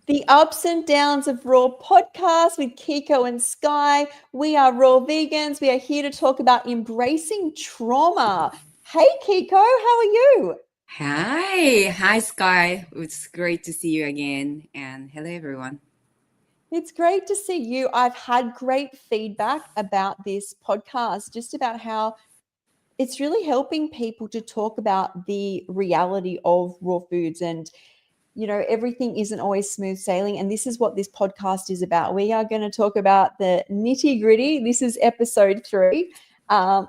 The Ups and Downs of Raw podcast with Kiko and Sky. We are raw vegans. We are here to talk about embracing trauma. Hey, Kiko, how are you? Hi, Sky. It's great to see you again, and hello, everyone. It's great to see you. I've had great feedback about this podcast, just about how it's really helping people to talk about the reality of raw foods and everything isn't always smooth sailing. And this is what this podcast is about. We are going to talk about the nitty gritty. This is episode 3.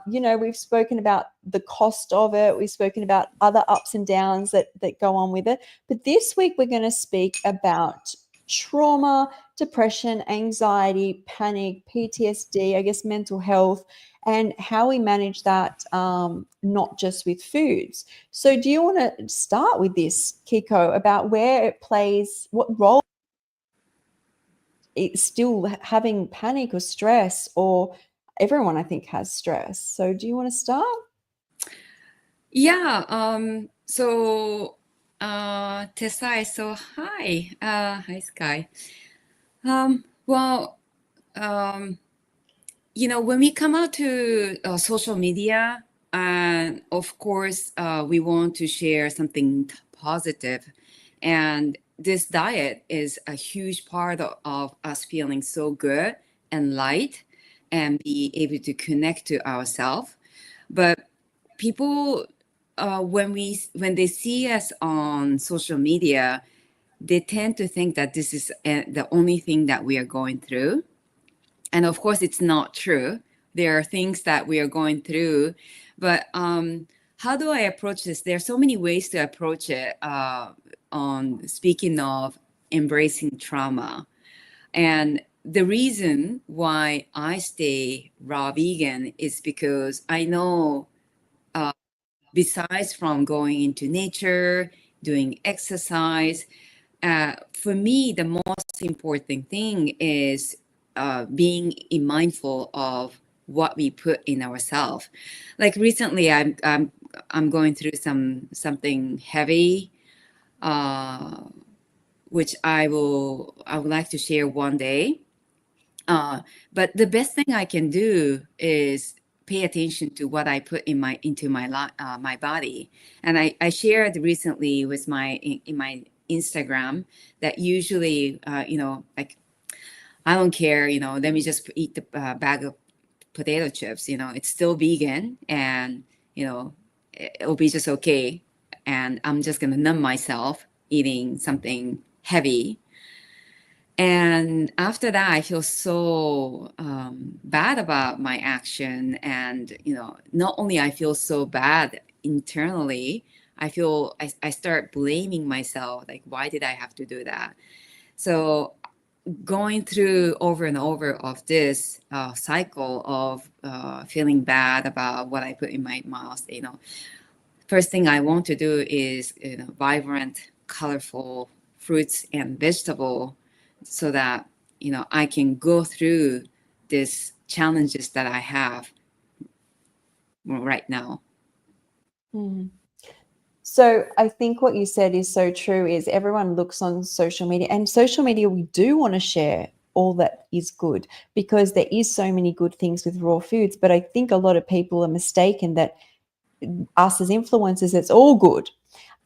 We've spoken about the cost of it. We've spoken about other ups and downs that go on with it. But this week, we're going to speak about trauma, depression, anxiety, panic, PTSD, I guess mental health, and how we manage that, not just with foods. So do you want to start with this, Kiko, about where it plays, what role it's still having panic or stress, or everyone I think has stress. So do you want to start? Yeah. Tessa. So hi. Hi, Sky. Well, um, when we come out to social media, and of course, we want to share something positive, and this diet is a huge part of us feeling so good and light, and be able to connect to ourselves. But people, when they see us on social media, they tend to think that this is the only thing that we are going through, and of course it's not true. There are things that we are going through, but how do I approach this? There are so many ways to approach it. On speaking of embracing trauma, and the reason why I stay raw vegan is because I know, besides from going into nature, doing exercise, for me, the most important thing is being mindful of what we put in ourselves. Like recently, I'm going through something heavy, uh, which I would like to share one day. But the best thing I can do is pay attention to what I put into my body. And I shared recently with in my Instagram that usually, like, I don't care, let me just eat the bag of potato chips. It's still vegan, and it'll be just okay. And I'm just gonna numb myself eating something heavy. And after that, I feel so bad about my action. And, not only I feel so bad internally, I start blaming myself. Like, why did I have to do that? So going through over and over of this cycle of feeling bad about what I put in my mouth, first thing I want to do is, vibrant, colorful fruits and vegetable, so that I can go through these challenges that I have right now. Mm. So I think what you said is so true, is everyone looks on social media, and social media, we do want to share all that is good because there is so many good things with raw foods. But I think a lot of people are mistaken that us as influencers, it's all good.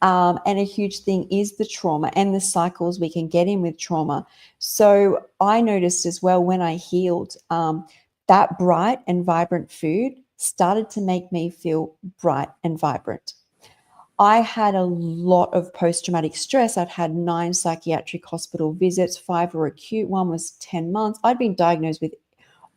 And a huge thing is the trauma and the cycles we can get in with trauma. So I noticed as well when I healed, that bright and vibrant food started to make me feel bright and vibrant. I had a lot of post-traumatic stress. I'd had 9 psychiatric hospital visits, 5 were acute, one was 10 months. I'd been diagnosed with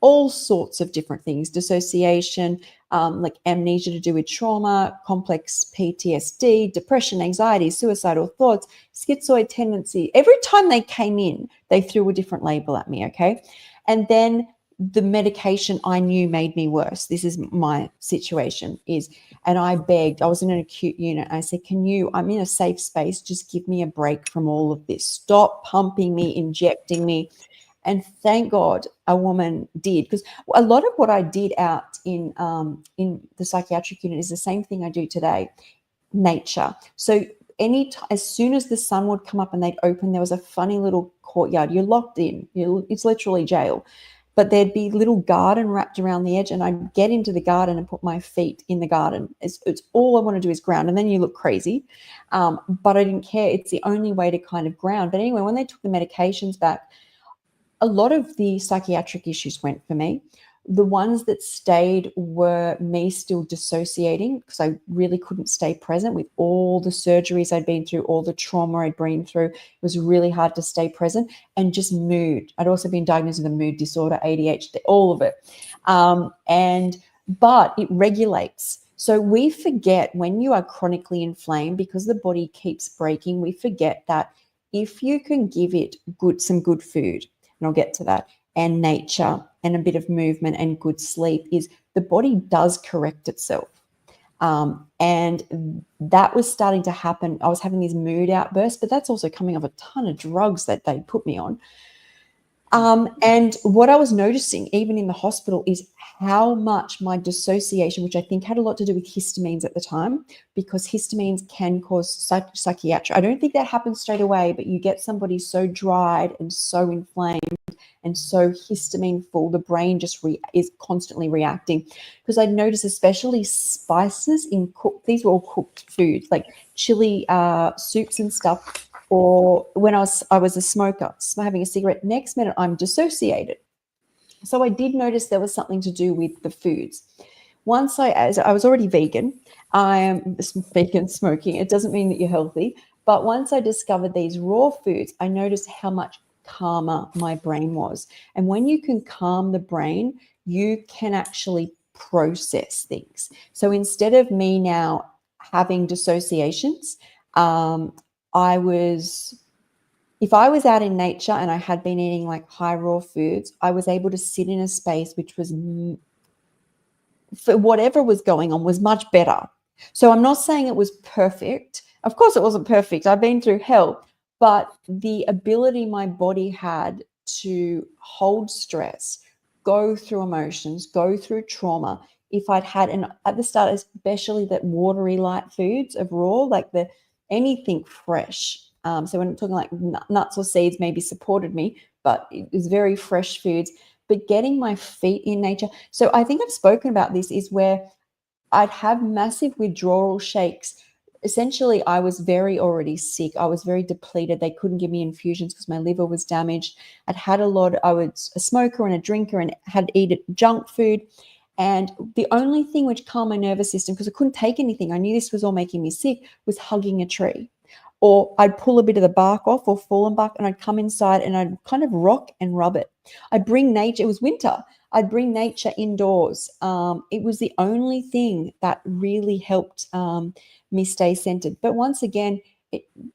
all sorts of different things, dissociation, like amnesia to do with trauma, complex PTSD, depression, anxiety, suicidal thoughts, schizoid tendency. Every time they came in, they threw a different label at me, okay? And then the medication I knew made me worse. This is my situation is, and I begged, I was in an acute unit. I said, I'm in a safe space. Just give me a break from all of this. Stop pumping me, injecting me. And thank God a woman did, because a lot of what I did out in the psychiatric unit is the same thing I do today. Nature. So as soon as the sun would come up and they'd open, there was a funny little courtyard. You're locked in. It's literally jail. But there'd be little garden wrapped around the edge, and I'd get into the garden and put my feet in the garden. It's all I want to do is ground, and then you look crazy. But I didn't care. It's the only way to kind of ground. But anyway, when they took the medications back, a lot of the psychiatric issues went for me. The ones that stayed were me still dissociating because I really couldn't stay present with all the surgeries I'd been through, all the trauma I'd been through. It was really hard to stay present, and just mood. I'd also been diagnosed with a mood disorder, ADHD, all of it. But it regulates. So we forget when you are chronically inflamed, because the body keeps breaking, we forget that if you can give it some good food, and I'll get to that, and nature and a bit of movement and good sleep, is the body does correct itself. And that was starting to happen. I was having these mood outbursts, but that's also coming off a ton of drugs that they put me on. And what I was noticing, even in the hospital, is how much my dissociation, which I think had a lot to do with histamines at the time, because histamines can cause psychiatry. I don't think that happens straight away, but you get somebody so dried and so inflamed and so histamine full, the brain just is constantly reacting. Because I noticed, especially spices in these were all cooked foods, like chili soups and stuff. Or when I was a smoker, having a cigarette, next minute I'm dissociated. So I did notice there was something to do with the foods. As I was already vegan, I am vegan smoking. It doesn't mean that you're healthy. But once I discovered these raw foods, I noticed how much calmer my brain was. And when you can calm the brain, you can actually process things. So instead of me now having dissociations, if I was out in nature and I had been eating like high raw foods, I was able to sit in a space which was, for whatever was going on, was much better. So I'm not saying it was perfect. Of course it wasn't perfect. I've been through hell, but the ability my body had to hold stress, go through emotions, go through trauma. If I'd had, and at the start, especially that watery light foods of raw, like anything fresh. So when I'm talking like nuts or seeds, maybe supported me, but it was very fresh foods. But getting my feet in nature. So I think I've spoken about this, is where I'd have massive withdrawal shakes. Essentially, I was already sick. I was very depleted. They couldn't give me infusions because my liver was damaged. I was a smoker and a drinker and had eaten junk food. And the only thing which calmed my nervous system, because I couldn't take anything, I knew this was all making me sick, was hugging a tree. Or I'd pull a bit of the bark off, or fallen bark, and I'd come inside and I'd kind of rock and rub it. I'd bring nature. It was winter. I'd bring nature indoors. It was the only thing that really helped me stay centered. But once again,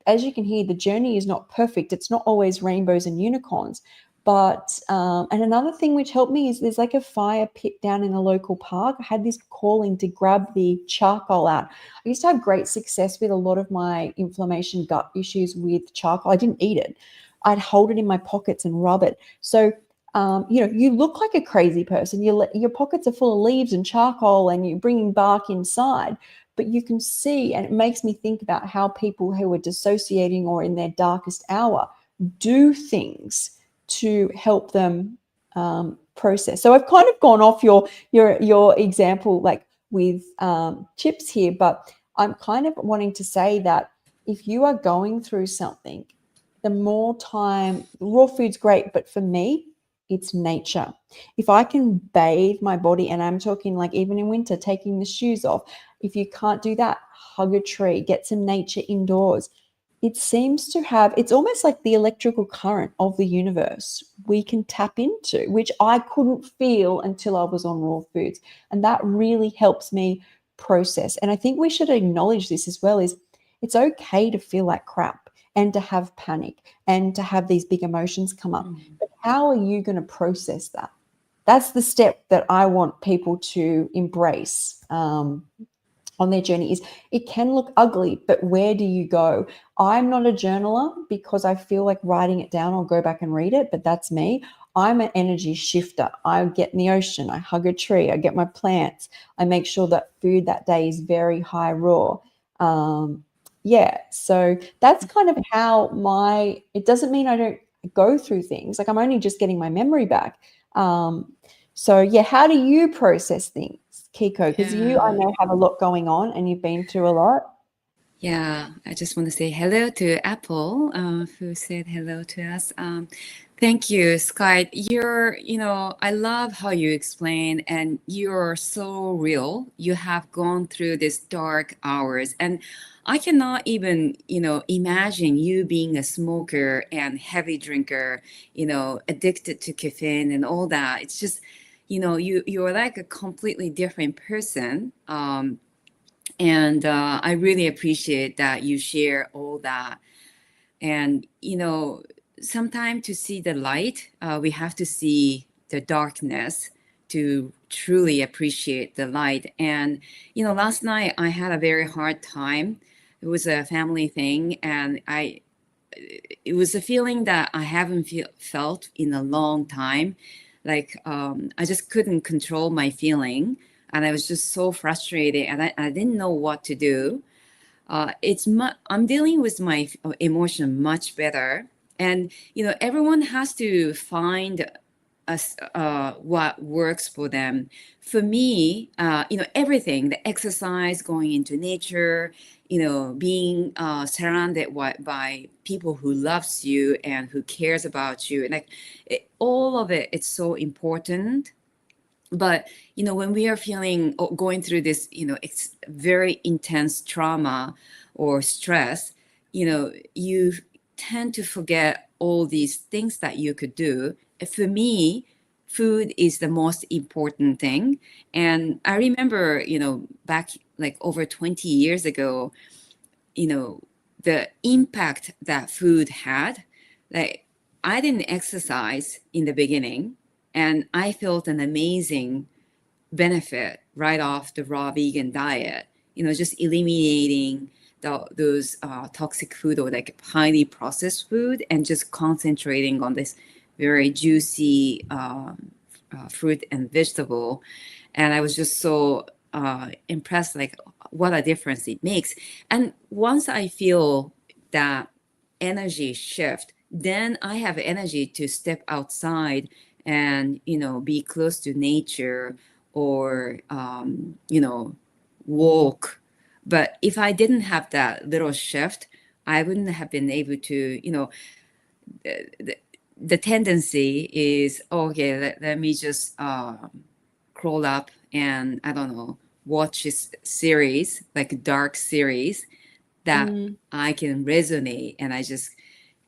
as you can hear, the journey is not perfect. It's not always rainbows and unicorns. But and another thing which helped me is there's like a fire pit down in the local park. I had this calling to grab the charcoal out. I used to have great success with a lot of my inflammation, gut issues with charcoal. I didn't eat it. I'd hold it in my pockets and rub it. So you look like a crazy person. Your pockets are full of leaves and charcoal, and you're bringing bark inside. But you can see, and it makes me think about how people who are dissociating or in their darkest hour do things to help them process. So I've kind of gone off your example, like with chips here, but I'm kind of wanting to say that if you are going through something, the more time, raw food's great, but for me, it's nature. If I can bathe my body, and I'm talking like even in winter, taking the shoes off. If you can't do that, hug a tree, get some nature indoors. It seems to have, it's almost like the electrical current of the universe we can tap into, which I couldn't feel until I was on raw foods. And that really helps me process. And I think we should acknowledge this as well, is it's okay to feel like crap and to have panic and to have these big emotions come up. But how are you going to process that? That's the step that I want people to embrace on their journey. Is it can look ugly, but where do you go? I'm not a journaler because I feel like writing it down. I'll go back and read it, but that's me. I'm an energy shifter. I get in the ocean. I hug a tree. I get my plants. I make sure that food that day is very high raw. Yeah, so that's kind of how it doesn't mean I don't go through things. Like I'm only just getting my memory back. So yeah, how do you process things, Kiko? Because you, I Yeah. know, have a lot going on and you've been through a lot. Yeah, I just want to say hello to Apple, who said hello to us. Thank you, Sky. I love how you explain, and you're so real. You have gone through these dark hours, and I cannot even, imagine you being a smoker and heavy drinker, addicted to caffeine and all that. It's just, you're like a completely different person. And I really appreciate that you share all that. And, sometimes to see the light, we have to see the darkness to truly appreciate the light. And, last night I had a very hard time. It was a family thing. And it was a feeling that I haven't felt in a long time. Like I just couldn't control my feeling, and I was just so frustrated, and I didn't know what to do. I'm dealing with my emotion much better, and everyone has to find what works for them. For me, everything, the exercise, going into nature, being surrounded by people who loves you and who cares about you, and like all of it, it's so important. But when we are feeling or going through this, it's very intense trauma or stress, you tend to forget all these things that you could do. For me, food is the most important thing. And I remember, back like over 20 years ago, you know the impact that food had. Like, I didn't exercise in the beginning, and I felt an amazing benefit right off the raw vegan diet. Just eliminating those toxic food or like highly processed food, and just concentrating on this very juicy fruit and vegetable. And I was just so impressed, like what a difference it makes. And once I feel that energy shift, then I have energy to step outside and be close to nature, or walk. But if I didn't have that little shift, I wouldn't have been able to, the, the tendency is, okay, let me just crawl up and, I don't know, watch this series, like a dark series that Mm. I can resonate, and I just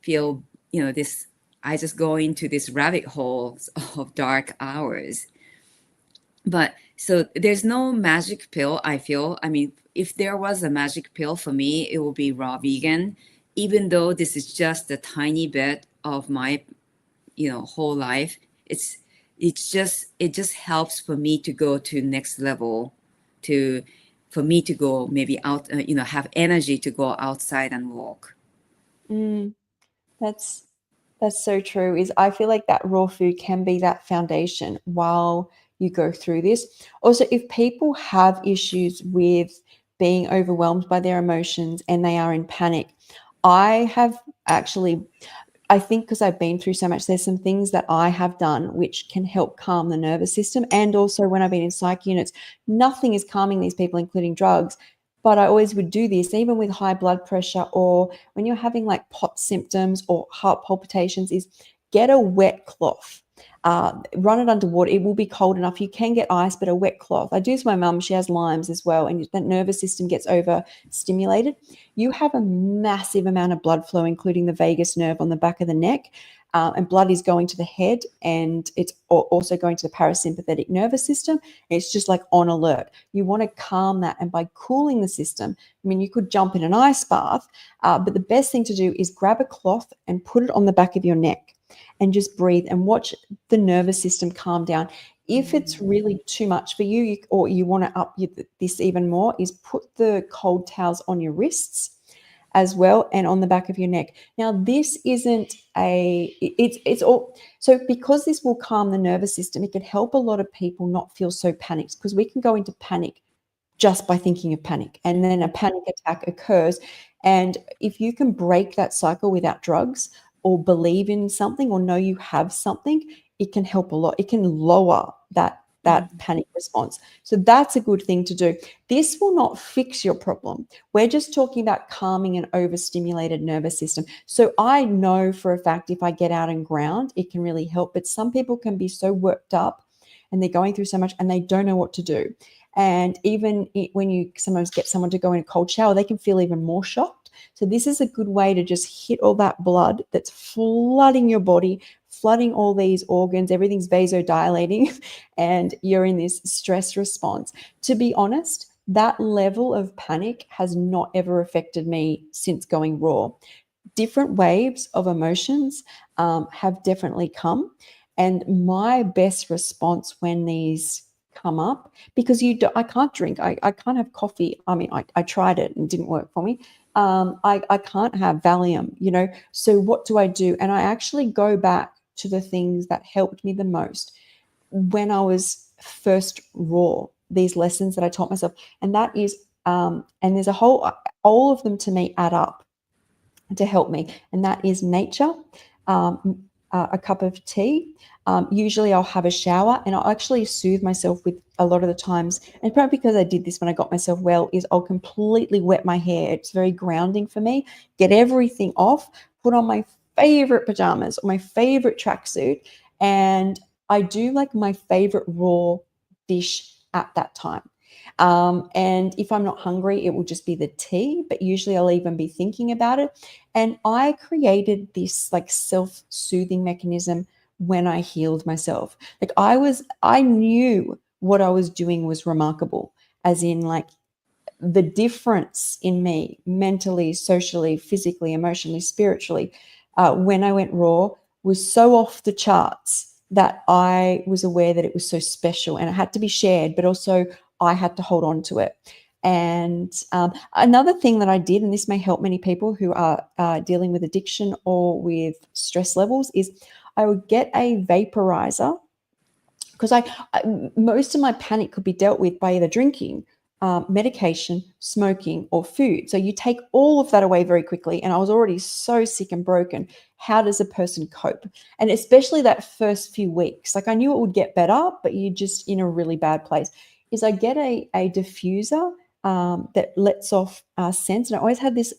feel, this, I just go into this rabbit holes of dark hours. But so there's no magic pill, I feel. I mean, if there was a magic pill for me, it would be raw vegan, even though this is just a tiny bit of my, whole life. It just helps for me to go to next level, to for me to go maybe out, have energy to go outside and walk. Mm. That's that's so true. Is I feel like that raw food can be that foundation while you go through this. Also, if people have issues with being overwhelmed by their emotions and they are in panic, I have actually, I think because I've been through so much, there's some things that I have done which can help calm the nervous system. And also, when I've been in psych units, nothing is calming these people, including drugs. But I always would do this, even with high blood pressure or when you're having like POT symptoms or heart palpitations, is get a wet cloth. Run it under water. It will be cold enough. You can get ice, but a wet cloth. I do this with my mum. She has Lyme's as well, and that nervous system gets overstimulated. You have a massive amount of blood flow, including the vagus nerve on the back of the neck. And blood is going to the head, and it's also going to the parasympathetic nervous system. It's just like on alert. You want to calm that. And by cooling the system, I mean, you could jump in an ice bath, but the best thing to do is grab a cloth and put it on the back of your neck and just breathe and watch the nervous system calm down. If it's really too much for you, or you want to up this even more, is put the cold towels on your wrists as well and on the back of your neck. Now, this isn't it's all, so because this will calm the nervous system, it can help a lot of people not feel so panicked, because we can go into panic just by thinking of panic, and then a panic attack occurs. And if you can break that cycle without drugs, or believe in something, or know you have something, it can help a lot. It can lower that panic response. So that's a good thing to do. This will not fix your problem. We're just talking about calming an overstimulated nervous system. So I know for a fact if I get out and ground, it can really help. But some people can be so worked up and they're going through so much and they don't know what to do. And even when you sometimes get someone to go in a cold shower, they can feel even more shocked. So this is a good way to just hit all that blood that's flooding your body, flooding all these organs, everything's vasodilating, and you're in this stress response. To be honest, that level of panic has not ever affected me since going raw. Different waves of emotions have definitely come. And my best response when these come up, because I can't drink, I can't have coffee. I mean, I tried it and it didn't work for me. I can't have Valium, So what do I do? And I actually go back to the things that helped me the most when I was first raw, these lessons that I taught myself. And that is, and there's all of them to me add up to help me. And that is nature, a cup of tea. Usually I'll have a shower and I'll actually soothe myself with a lot of the times. And probably because I did this when I got myself well, is I'll completely wet my hair. It's very grounding for me. Get everything off, put on my favorite pajamas or my favorite tracksuit. And I do like my favorite raw dish at that time. And if I'm not hungry, it will just be the tea, but usually I'll even be thinking about it. And I created this like self-soothing mechanism when I healed myself. Like I knew what I was doing was remarkable, as in like the difference in me mentally, socially, physically, emotionally, spiritually, when I went raw was so off the charts that I was aware that it was so special and it had to be shared, but also I had to hold on to it. And another thing that I did, and this may help many people who are dealing with addiction or with stress levels, is I would get a vaporizer, because most of my panic could be dealt with by either drinking, medication, smoking, or food. So you take all of that away very quickly. And I was already so sick and broken. How does a person cope? And especially that first few weeks, like I knew it would get better, but you're just in a really bad place. Is I get a diffuser that lets off scents. And I always had this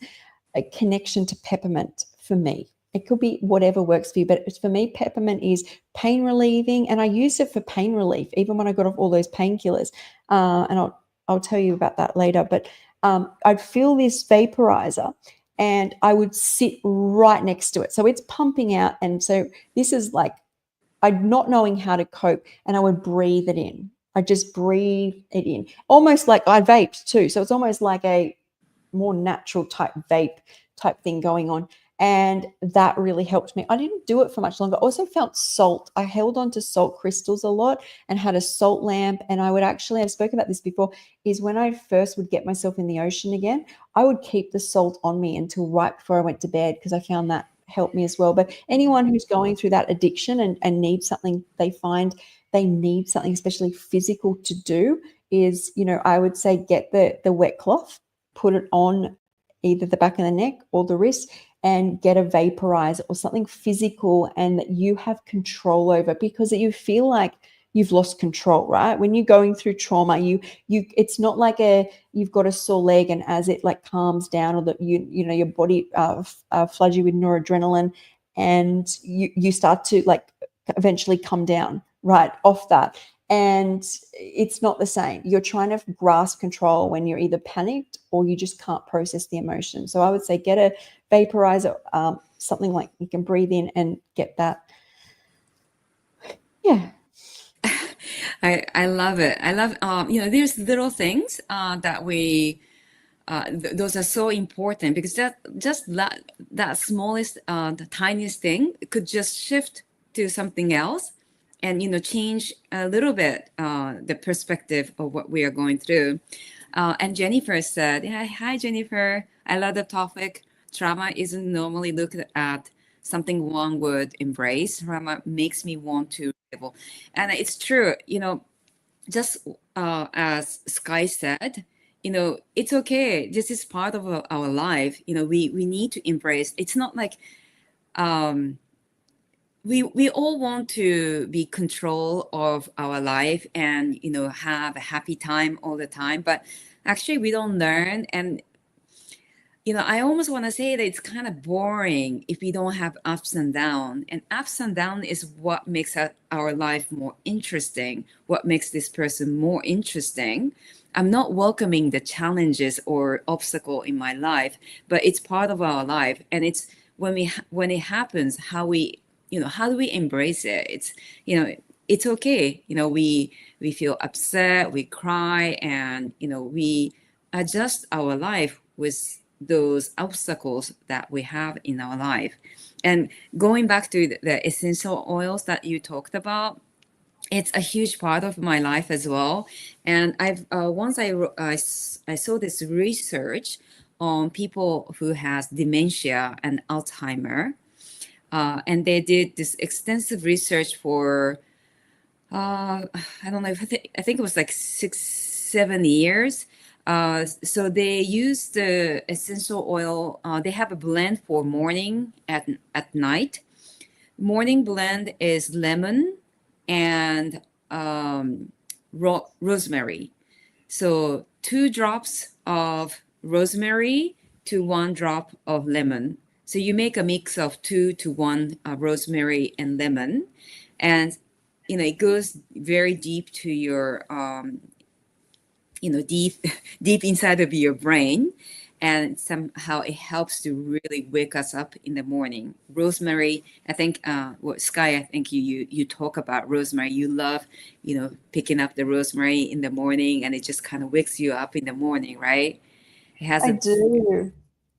connection to peppermint for me. It could be whatever works for you, but for me, peppermint is pain relieving, and I used it for pain relief, even when I got off all those painkillers. And I'll tell you about that later. But I'd fill this vaporizer, and I would sit right next to it, so it's pumping out. And so this is like I'm not knowing how to cope, and I would breathe it in. I just breathe it in, almost like I vaped too. So it's almost like a more natural type vape type thing going on. And that really helped me. I didn't do it for much longer. I also felt salt. I held on to salt crystals a lot and had a salt lamp. And I would actually, I've spoken about this before, is when I first would get myself in the ocean again, I would keep the salt on me until right before I went to bed, because I found that helped me as well. But anyone who's going through that addiction and needs something, they find they need something especially physical to do, is, I would say get the wet cloth, put it on either the back of the neck or the wrist, and get a vaporizer or something physical and that you have control over, because you feel like you've lost control, right? When you're going through trauma, it's not like you've got a sore leg and as it like calms down, or that your body floods you with noradrenaline, and you start to like eventually come down right off that. And it's not the same. You're trying to grasp control when you're either panicked or you just can't process the emotion. So I would say get a vaporizer, something like you can breathe in and get that. Yeah. I love it. I love, there's little things that we, those are so important, because that smallest, the tiniest thing could just shift to something else, and change a little bit the perspective of what we are going through. And Jennifer said, "Yeah, hi Jennifer. I love the topic. Trauma isn't normally looked at something one would embrace. Trauma makes me want to rebel." And it's true. Just as Sky said, it's okay. This is part of our life. We need to embrace. It's not like um, we all want to be control of our life and have a happy time all the time, but actually we don't learn. And I almost want to say that it's kind of boring if we don't have ups and downs. And ups and downs is what makes our life more interesting, what makes this person more interesting. I'm not welcoming the challenges or obstacle in my life, but it's part of our life. And it's when it happens, how do we embrace it? It's okay. We feel upset, we cry, and we adjust our life with those obstacles that we have in our life. And going back to the essential oils that you talked about, it's a huge part of my life as well. And I've once I saw this research on people who has dementia and Alzheimer, and they did this extensive research for I don't know if I think it was like 6 7 years. So they use the essential oil. They have a blend for morning at night. Morning blend is lemon and rosemary. So 2 drops of rosemary to 1 drop of lemon. So you make a mix of 2 to 1 rosemary and lemon, and it goes very deep to your deep deep inside of your brain, and somehow it helps to really wake us up in the morning. Rosemary, I think, Sky, I think you talk about rosemary. You love picking up the rosemary in the morning, and it just kind of wakes you up in the morning, right? It has I a do.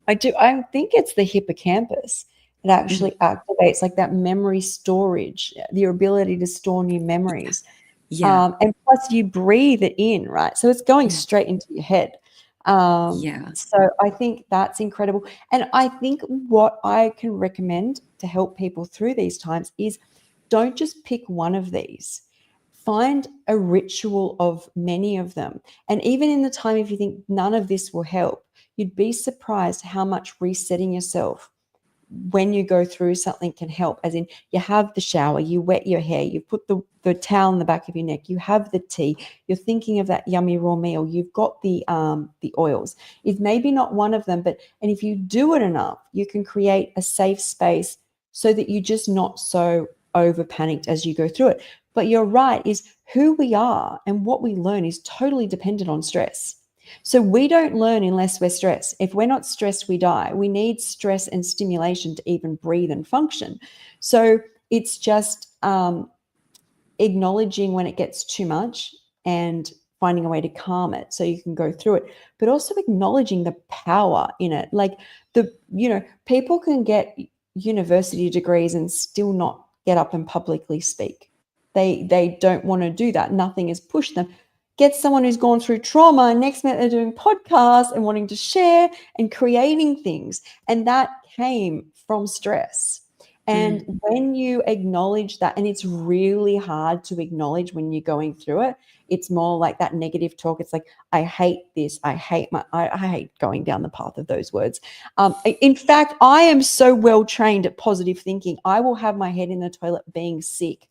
I do. I think it's the hippocampus. It Mhm. actually activates like that memory storage, your ability to store new memories. Yeah, And plus you breathe it in, right? So it's going yeah, straight into your head. yeah. So I think that's incredible. And I think what I can recommend to help people through these times is don't just pick one of these. Find a ritual of many of them. And even in the time, if you think none of this will help, you'd be surprised how much resetting yourself when you go through something can help. As in, you have the shower, you wet your hair, you put the towel in the back of your neck, you have the tea, you're thinking of that yummy raw meal, you've got the oils. It's maybe not one of them, but and if you do it enough, you can create a safe space so that you're just not so over panicked as you go through it. But you're right, is who we are and what we learn is totally dependent on stress. So we don't learn unless we're stressed. If we're not stressed, we die. We need stress and stimulation to even breathe and function. So it's just acknowledging when it gets too much and finding a way to calm it so you can go through it, but also acknowledging the power in it. Like people can get university degrees and still not get up and publicly speak. They don't want to do that. Nothing has pushed them. Get someone who's gone through trauma, and next minute they're doing podcasts and wanting to share and creating things. And that came from stress. And Mm, when you acknowledge that, and it's really hard to acknowledge when you're going through it, it's more like that negative talk. It's like, I hate this. I hate going down the path of those words. In fact, I am so well trained at positive thinking. I will have my head in the toilet being sick.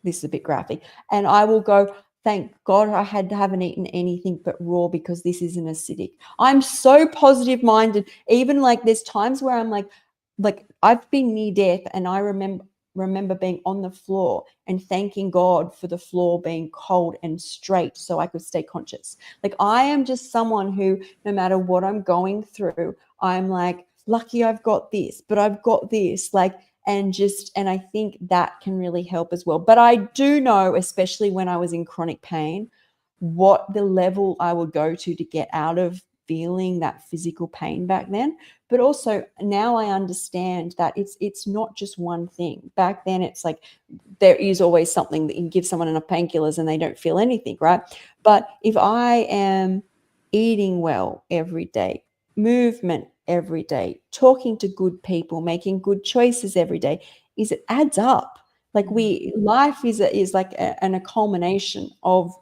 This is a bit graphic. And I will go, thank God haven't eaten anything but raw because this isn't acidic. I'm so positive minded. Even like there's times where I'm like I've been near death, and I remember being on the floor and thanking God for the floor being cold and straight so I could stay conscious. Like I am just someone who, no matter what I'm going through, I'm like, lucky I've got this, but I've got this. Like, and I think that can really help as well. But I do know, especially when I was in chronic pain, what the level I would go to get out of feeling that physical pain back then. But also now I understand that it's not just one thing. Back then it's like there is always something that you can give someone enough painkillers and they don't feel anything, right? But if I am eating well every day, movement every day, talking to good people, making good choices every day, is it adds up. Like mm, life is like a culmination of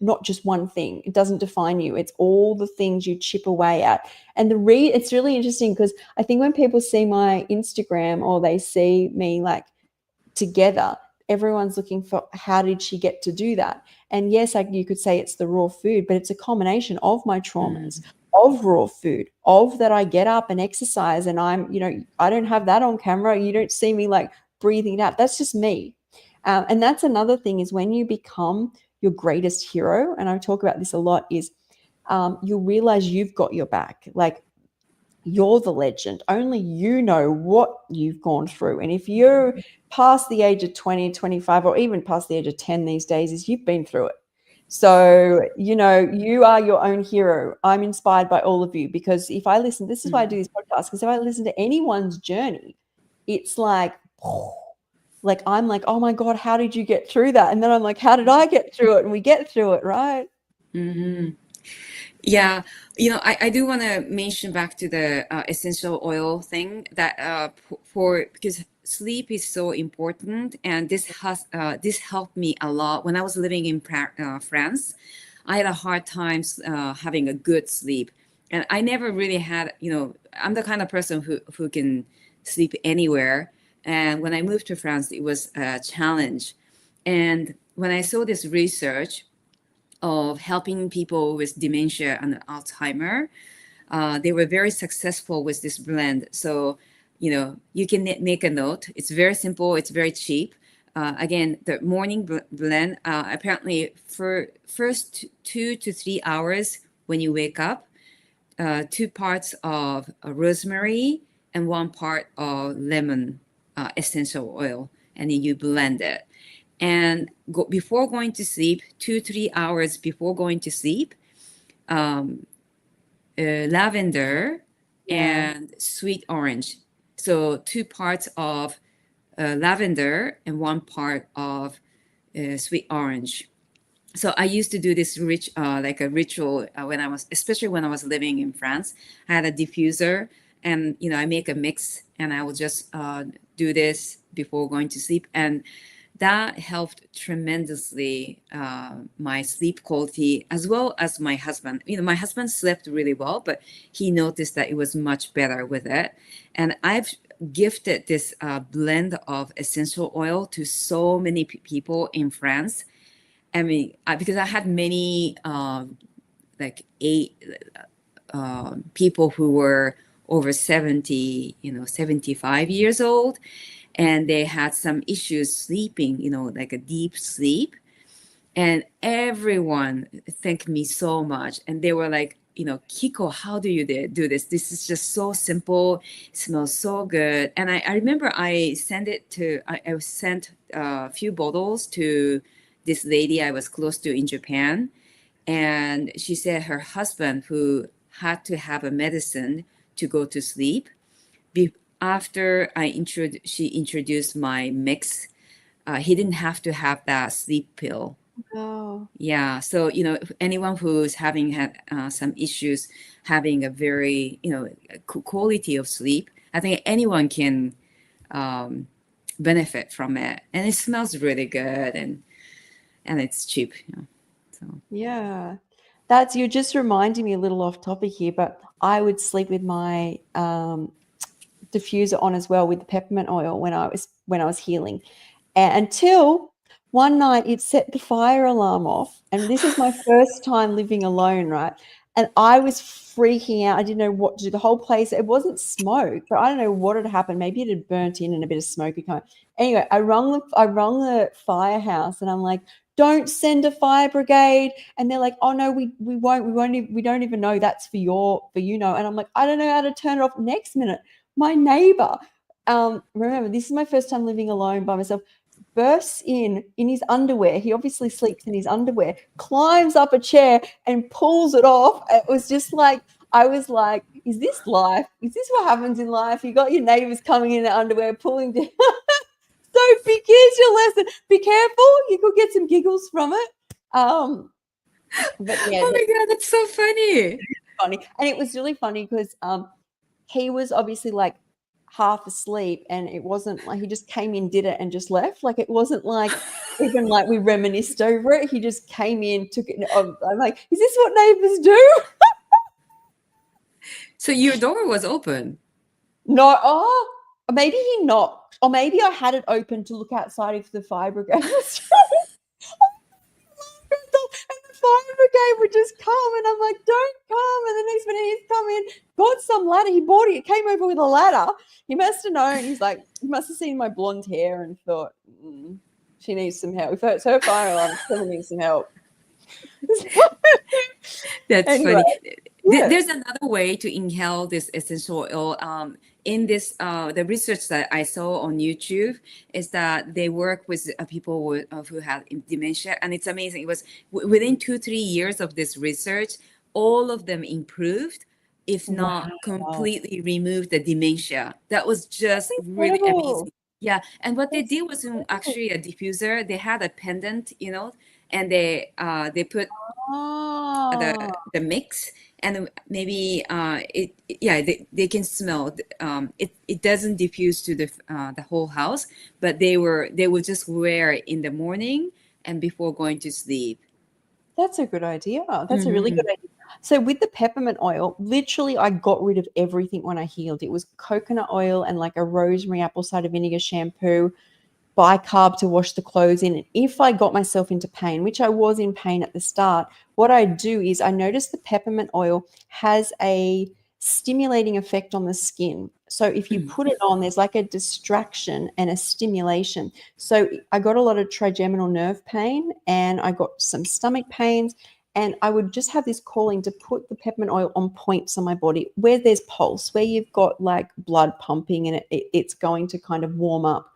not just one thing. It doesn't define you. It's all the things you chip away at. And it's really interesting because I think when people see my Instagram or they see me like together, everyone's looking for how did she get to do that? And yes, you could say it's the raw food, but it's a combination of my traumas, of raw food, of that I get up and exercise, and I don't have that on camera. You don't see me like breathing it out. That's just me. And that's another thing is when you become your greatest hero, and I talk about this a lot, is you'll realize you've got your back. Like, you're the legend. Only you know what you've gone through. And if you're past the age of 20, 25, or even past the age of 10 these days, is you've been through it. So, you are your own hero. I'm inspired by all of you because if I listen, this is why I do this podcast, because if I listen to anyone's journey, it's like I'm like, oh my God, how did you get through that? And then I'm like, how did I get through it? And we get through it, right? Mm-hmm. Yeah, I do want to mention back to the essential oil thing that because sleep is so important, and this helped me a lot when I was living in France. I had a hard time having a good sleep, and I never really had. I'm the kind of person who can sleep anywhere, and when I moved to France, it was a challenge. And when I saw this research of helping people with dementia and Alzheimer. They were very successful with this blend. So, you can make a note. It's very simple. It's very cheap. Again, the morning blend, apparently for first 2 to 3 hours when you wake up, 2 parts of rosemary and 1 part of lemon essential oil, and then you blend it. And before going to sleep, 2 3 hours before going to sleep, lavender and sweet orange. So 2 parts of lavender and 1 part of sweet orange. So I used to do this like a ritual especially when I was living in France. I had a diffuser, and I make a mix, and I will just do this before going to sleep, and that helped tremendously my sleep quality, as well as my husband. My husband slept really well, but he noticed that it was much better with it. And I've gifted this blend of essential oil to so many people in France. I mean, because I had many, like 8 people who were over 70, 75 years old, and they had some issues sleeping, like a deep sleep. And everyone thanked me so much. And they were like, Kiko, how do you do this? This is just so simple. It smells so good. And I remember I sent a few bottles to this lady I was close to in Japan. And she said her husband, who had to have a medicine to go to sleep, after she introduced my mix, he didn't have to have that sleep pill. Oh. Yeah. So, anyone who's having had some issues having a very, quality of sleep, I think anyone can benefit from it. And it smells really good, and it's cheap. So. Yeah. You're just reminding me a little off topic here, but I would sleep with my diffuser on as well with the peppermint oil when I was healing. And until one night it set the fire alarm off. And this is my first time living alone, right? And I was freaking out. I didn't know what to do. The whole place, it wasn't smoke, but I don't know what had happened. Maybe it had burnt in and a bit of smoke had come out. Anyway, I rung the firehouse, and I'm like, don't send a fire brigade. And they're like, oh no, we won't, we don't even know that's for you know. And I'm like, I don't know how to turn it off. Next minute, my neighbor, remember, this is my first time living alone by myself, bursts in his underwear. He obviously sleeps in his underwear, climbs up a chair and pulls it off. It was just like, I was like, is this life? Is this what happens in life? You got your neighbors coming in their underwear, pulling down. So here's your lesson. Be careful. You could get some giggles from it. But yeah, Oh my God, that's so funny. funny. And it was really funny because he was obviously like half asleep, and it wasn't like he just came in, did it, and just left. Like, it wasn't like even like we reminisced over it. He just came in, took it. I'm like, is this what neighbors do? So your door was open. No, oh, maybe he knocked, or maybe I had it open to look outside if the fire brigade was and the fire brigade would just come, and I'm like, don't come. And the next minute he's come in, got some ladder. He bought it, came over with a ladder. He must have known. He's like, he must have seen my blonde hair and thought, she needs some help. If it's her fire alarm, someone needs some help. That's Anyway, funny. yeah. There's another way to inhale this essential oil. In this, the research that I saw on YouTube is that they work with people who have dementia, and it's amazing. It was within 2-3 years of this research, all of them improved, if not completely removed the dementia. That was just really amazing. Yeah, and what they did was actually a diffuser. They had a pendant, and they put the mix, and maybe they can smell. It doesn't diffuse to the whole house, but they would just wear it in the morning and before going to sleep. That's a good idea. That's a really good idea. So with the peppermint oil, literally I got rid of everything when I healed. It was coconut oil and like a rosemary apple cider vinegar shampoo, bicarb to wash the clothes in. And if I got myself into pain, which I was in pain at the start, what I do is I notice the peppermint oil has a stimulating effect on the skin. So if you put it on, there's like a distraction and a stimulation. So I got a lot of trigeminal nerve pain, and I got some stomach pains, and I would just have this calling to put the peppermint oil on points on my body where there's pulse, where you've got like blood pumping, and it's going to kind of warm up.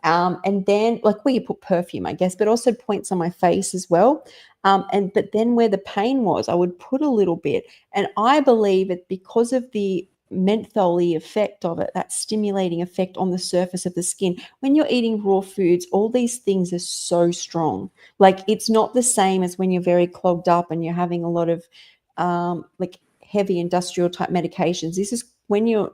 And then like where you put perfume, I guess, but also points on my face as well. But then where the pain was, I would put a little bit. And I believe it because of the mentholy effect of it, that stimulating effect on the surface of the skin. When you're eating raw foods, all these things are so strong. Like, it's not the same as when you're very clogged up and you're having a lot of like heavy industrial type medications. This is when you're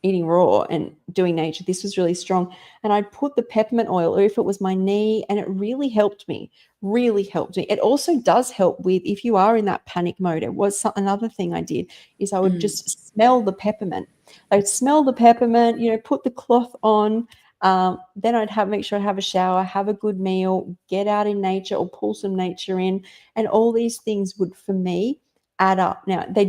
eating raw and doing nature. This was really strong. And I'd put the peppermint oil, or if it was my knee, and it really helped me. It also does help with, if you are in that panic mode. It was another thing I did is I would just smell the peppermint. I'd smell the peppermint, put the cloth on. Then I'd make sure I have a shower, have a good meal, get out in nature or pull some nature in. And all these things would, for me, add up. Now, they're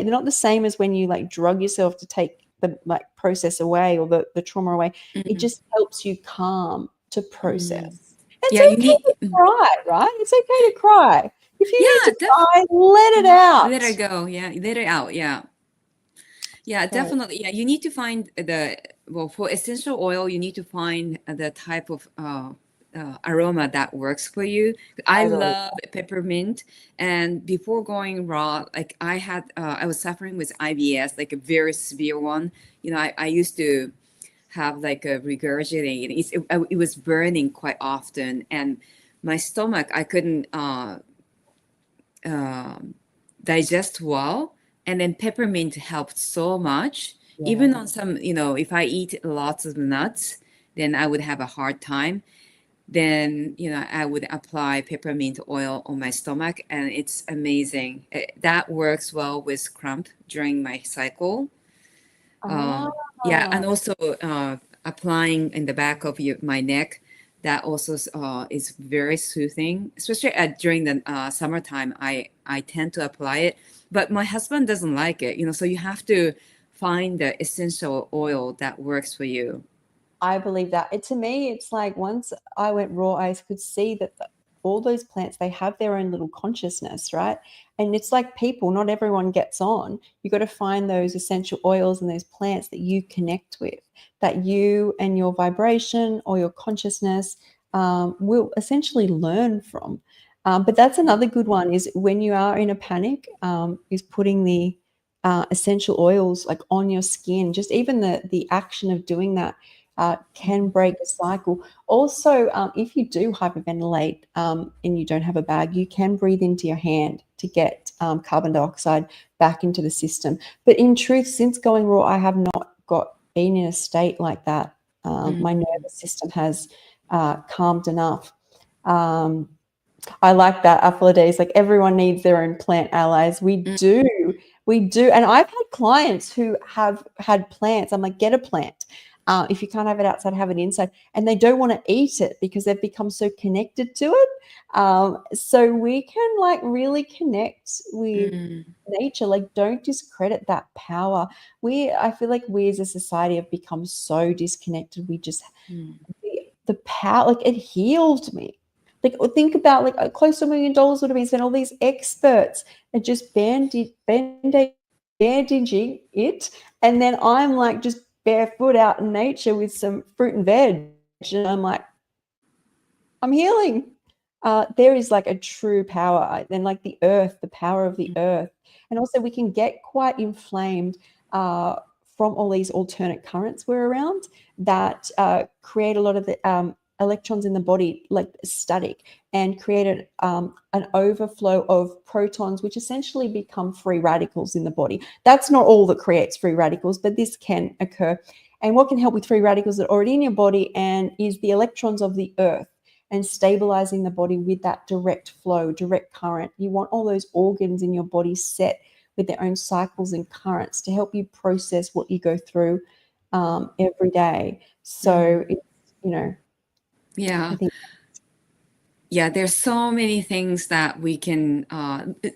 not the same as when you like drug yourself to take the like process away or the trauma away. It just helps you calm to process. It's okay to cry, right? It's okay to cry. If you need to cry, let it out. Let it go. Yeah, let it out. Yeah. Yeah, definitely. Yeah, you need to find for essential oil, you need to find the type of aroma that works for you. I love peppermint, and before going raw, like I was suffering with IBS, like a very severe one. I used to have like a regurgitating. It was burning quite often, and my stomach, I couldn't digest well. And then peppermint helped so much. Even on some, if I eat lots of nuts, then I would have a hard time. Then I would apply peppermint oil on my stomach, and it's amazing. That works well with cramp during my cycle. Yeah, and also applying in the back of my neck, that also is very soothing, especially during the summertime. I tend to apply it, but my husband doesn't like it, so you have to find the essential oil that works for you. I believe that. To me, it's like once I went raw, I could see that all those plants, they have their own little consciousness, right? And it's like people, not everyone gets on. You got to find those essential oils and those plants that you connect with, that you and your vibration or your consciousness will essentially learn from. But that's another good one, is when you are in a panic, is putting the essential oils like on your skin. Just even the action of doing that can break a cycle. Also, if you do hyperventilate and you don't have a bag, you can breathe into your hand to get carbon dioxide back into the system. But in truth, since going raw, I have not got been in a state like that. My nervous system has calmed enough. I like that, Aphides. Like, everyone needs their own plant allies. We do. And I've had clients who have had plants. I'm like, get a plant. If you can't have it outside, have it inside. And they don't want to eat it because they've become so connected to it. So we can like really connect with nature. Like, don't discredit that power. I feel like we as a society have become so disconnected. We just the power, like, it healed me. Like, think about, like, close to $1 million would have been spent. All these experts are just bandaging it, and then I'm like just barefoot out in nature with some fruit and veg, and I'm like, I'm healing. There is like a true power, and like the earth, the power of the earth, and also we can get quite inflamed from all these alternate currents we're around that create a lot of the electrons in the body like static, and create an overflow of protons, which essentially become free radicals in the body. That's not all that creates free radicals, but this can occur. And what can help with free radicals that are already in your body and is the electrons of the earth, and stabilizing the body with that direct flow, direct current. You want all those organs in your body set with their own cycles and currents to help you process what you go through every day. So, it's, Yeah. I think, Yeah, there's so many things that we can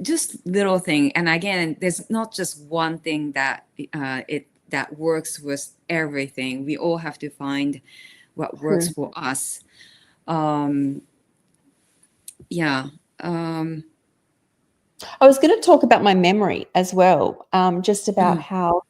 just little thing. And again, there's not just one thing that that works with everything. We all have to find what works for us. Yeah. I was going to talk about my memory as well, just about how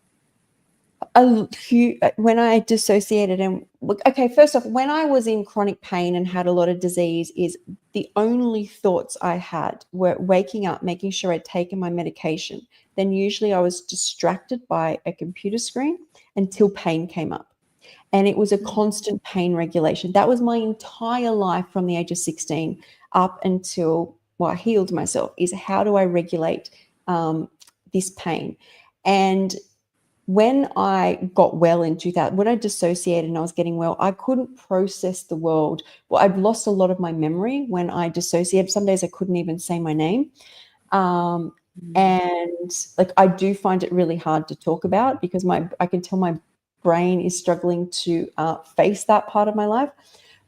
when I dissociated and okay, first off, when I was in chronic pain and had a lot of disease, is the only thoughts I had were waking up, making sure I'd taken my medication. Then usually I was distracted by a computer screen until pain came up. And it was a constant pain regulation. That was my entire life from the age of 16 up until, well, I healed myself, is how do I regulate this pain? And when I got well in 2000, when I dissociated and I was getting well, I couldn't process the world. Well, I'd lost a lot of my memory when I dissociated. Some days I couldn't even say my name. And like, I do find it really hard to talk about because I can tell my brain is struggling to face that part of my life.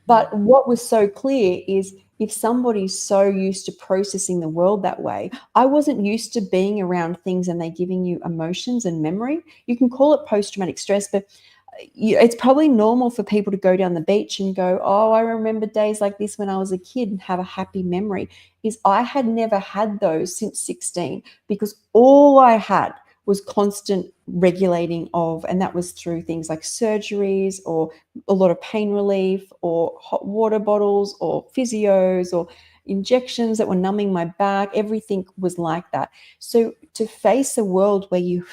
But what was so clear is, if somebody's so used to processing the world that way, I wasn't used to being around things and they're giving you emotions and memory. You can call it post-traumatic stress, but it's probably normal for people to go down the beach and go, oh, I remember days like this when I was a kid, and have a happy memory. Is I had never had those since 16, because all I had was constant regulating of, and that was through things like surgeries or a lot of pain relief or hot water bottles or physios or injections that were numbing my back. Everything was like that. So to face a world where you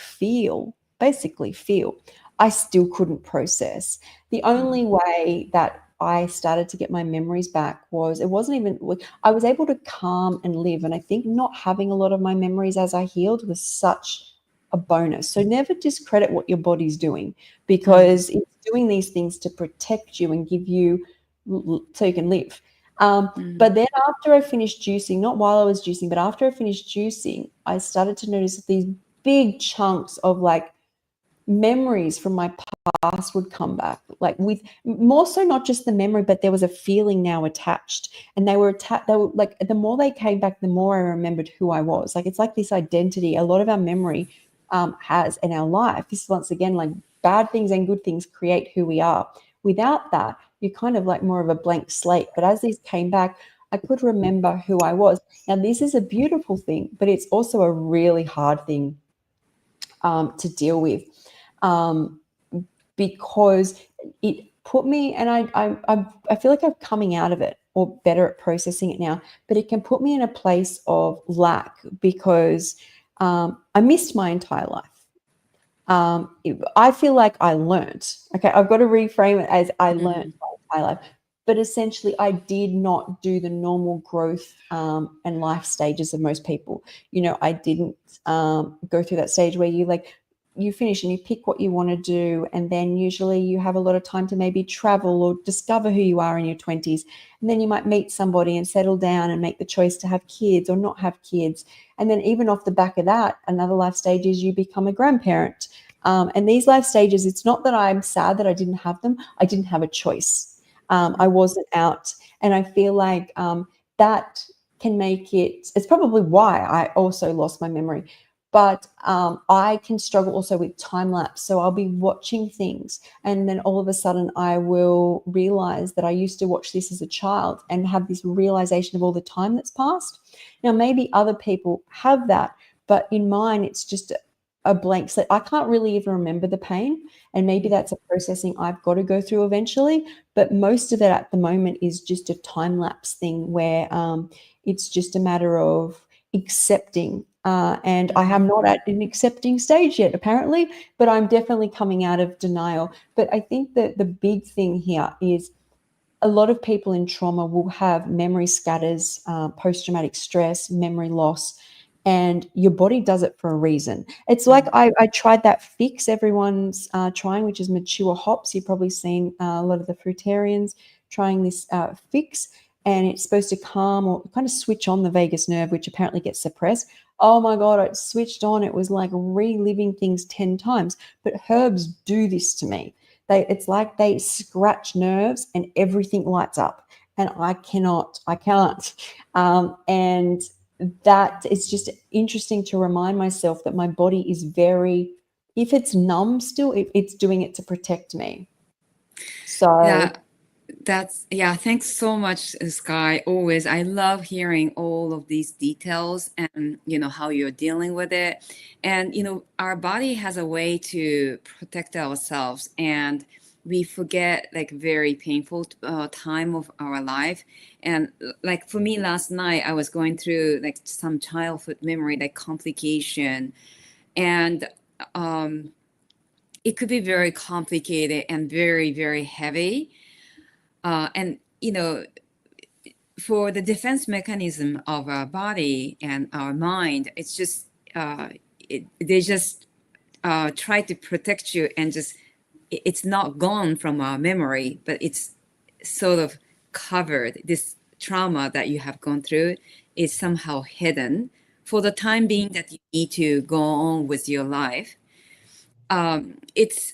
basically feel, I still couldn't process. The only way that I started to get my memories back was, it wasn't even, I was able to calm and live. And I think not having a lot of my memories as I healed was such a bonus. So never discredit what your body's doing, because it's doing these things to protect you and give you, so you can live. But then after I finished juicing, not while I was juicing, but after I finished juicing, I started to notice that these big chunks of like memories from my past would come back, like with more so not just the memory, but there was a feeling now attached, and they were like, the more they came back, the more I remembered who I was. Like, it's like this identity a lot of our memory has in our life. This is, once again, like, bad things and good things create who we are. Without that, you're kind of like more of a blank slate. But as these came back, I could remember who I was. Now, this is a beautiful thing, but it's also a really hard thing to deal with, because it put me, and I feel like I'm coming out of it, or better at processing it now, but it can put me in a place of lack, because I missed my entire life. I feel like I learned. Okay, I've got to reframe it as I learned my entire life. But essentially, I did not do the normal growth and life stages of most people. I didn't go through that stage where you finish and you pick what you want to do, and then usually you have a lot of time to maybe travel or discover who you are in your 20s, and then you might meet somebody and settle down and make the choice to have kids or not have kids, and then even off the back of that, another life stage is you become a grandparent. And these life stages, it's not that I'm sad that I didn't have them. I didn't have a choice. I wasn't out. And I feel like that can make it, it's probably why I also lost my memory. But I can struggle also with time lapse. So I'll be watching things and then all of a sudden I will realize that I used to watch this as a child and have this realization of all the time that's passed. Now, maybe other people have that, but in mine, it's just a blank slate. I can't really even remember the pain. And maybe that's a processing I've got to go through eventually. But most of it at the moment is just a time lapse thing where it's just a matter of accepting. And I am not at an accepting stage yet, apparently, but I'm definitely coming out of denial. But I think that the big thing here is a lot of people in trauma will have memory scatters, post-traumatic stress, memory loss, and your body does it for a reason. It's like I tried that fix everyone's trying, which is mature hops. You've probably seen a lot of the fruitarians trying this fix, and it's supposed to calm or kind of switch on the vagus nerve, which apparently gets suppressed. Oh my God, it switched on. It was like reliving things 10 times. But herbs do this to me. It's like they scratch nerves and everything lights up. And I can't. And that it's just interesting to remind myself that my body is very, if it's numb still, it's doing it to protect me. So Yeah, thanks so much, Sky. Always, I love hearing all of these details and how you're dealing with it. And our body has a way to protect ourselves, and we forget like very painful time of our life. And like for me last night, I was going through like some childhood memory, like complication, and it could be very complicated and very, very heavy. And for the defense mechanism of our body and our mind, it's just they just try to protect you, and just it's not gone from our memory, but it's sort of covered. This trauma that you have gone through is somehow hidden for the time being that you need to go on with your life. It's